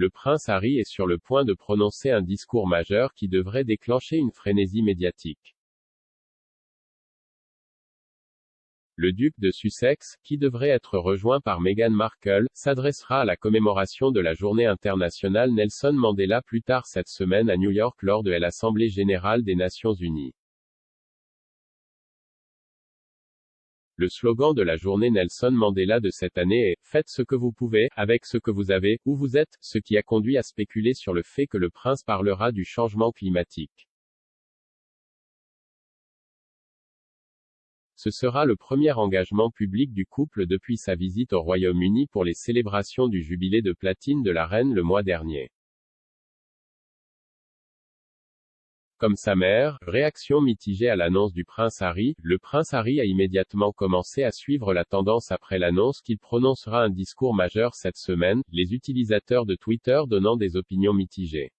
le prince Harry est sur le point de prononcer un discours majeur qui devrait déclencher une frénésie médiatique. Le duc de Sussex, qui devrait être rejoint par Meghan Markle, s'adressera à la commémoration de la journée internationale Nelson Mandela plus tard cette semaine à New York lors de l'Assemblée générale des Nations unies. Le slogan de la journée Nelson Mandela de cette année est « Faites ce que vous pouvez, avec ce que vous avez, où vous êtes », ce qui a conduit à spéculer sur le fait que le prince parlera du changement climatique. Ce sera le premier engagement public du couple depuis sa visite au Royaume-Uni pour les célébrations du jubilé de platine de la reine le mois dernier. Comme sa mère, réaction mitigée à l'annonce du prince Harry, le prince Harry a immédiatement commencé à suivre la tendance après l'annonce qu'il prononcera un discours majeur cette semaine, les utilisateurs de Twitter donnant des opinions mitigées.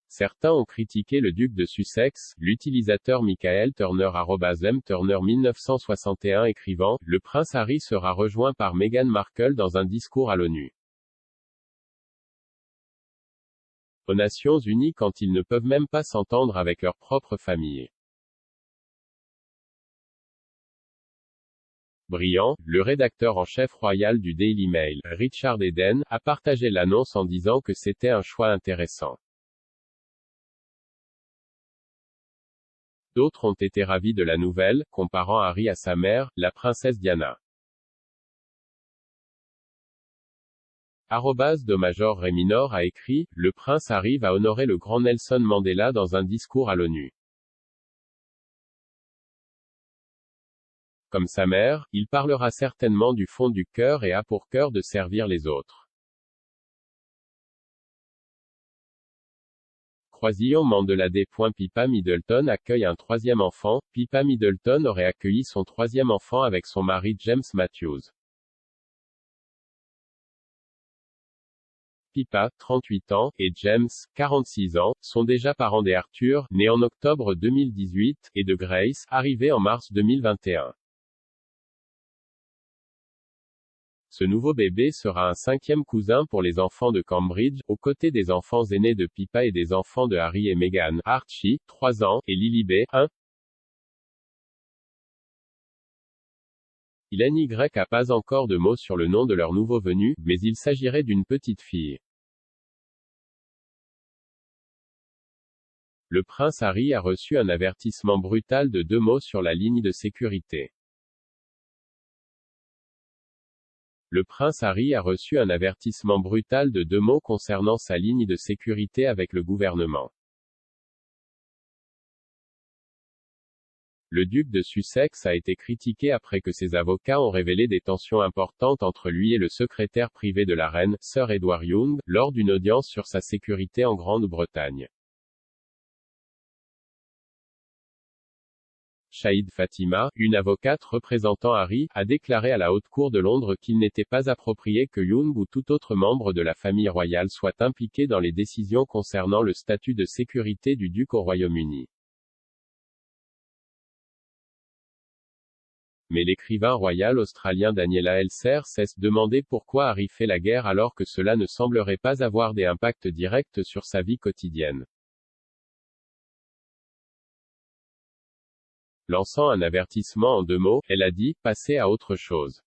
Certains ont critiqué le duc de Sussex, l'utilisateur Michael Turner @mturner 1961 écrivant « Le prince Harry sera rejoint par Meghan Markle dans un discours à l'ONU. Aux Nations Unies quand ils ne peuvent même pas s'entendre avec leur propre famille. » Brillant, le rédacteur en chef royal du Daily Mail, Richard Eden, a partagé l'annonce en disant que c'était un choix intéressant. D'autres ont été ravis de la nouvelle, comparant Harry à sa mère, la princesse Diana. @domajor Reminor a écrit, le prince Harry va honorer le grand Nelson Mandela dans un discours à l'ONU. Comme sa mère, il parlera certainement du fond du cœur et a pour cœur de servir les autres. Croisillon Mandela D. Pippa Middleton accueille un troisième enfant. Pippa Middleton aurait accueilli son troisième enfant avec son mari James Matthews. Pippa, 38 ans, et James, 46 ans, sont déjà parents d'Arthur, né en octobre 2018, et de Grace, arrivé en mars 2021. Ce nouveau bébé sera un cinquième cousin pour les enfants de Cambridge, aux côtés des enfants aînés de Pippa et des enfants de Harry et Meghan, Archie, 3 ans, et Lilibet, 1. Il n'y a pas encore de mots sur le nom de leur nouveau venu, mais il s'agirait d'une petite fille. Le prince Harry a reçu un avertissement brutal de 2 mots sur la ligne de sécurité. Le prince Harry a reçu un avertissement brutal de 2 mots concernant sa ligne de sécurité avec le gouvernement. Le duc de Sussex a été critiqué après que ses avocats ont révélé des tensions importantes entre lui et le secrétaire privé de la reine, Sir Edward Young, lors d'une audience sur sa sécurité en Grande-Bretagne. Shahid Fatima, une avocate représentant Harry, a déclaré à la Haute Cour de Londres qu'il n'était pas approprié que Young ou tout autre membre de la famille royale soit impliqué dans les décisions concernant le statut de sécurité du duc au Royaume-Uni. Mais l'écrivain royal australien Daniela Elser s'est demandé pourquoi Harry fait la guerre alors que cela ne semblerait pas avoir des impacts directs sur sa vie quotidienne. Lançant un avertissement en 2 mots, elle a dit « Passez à autre chose ».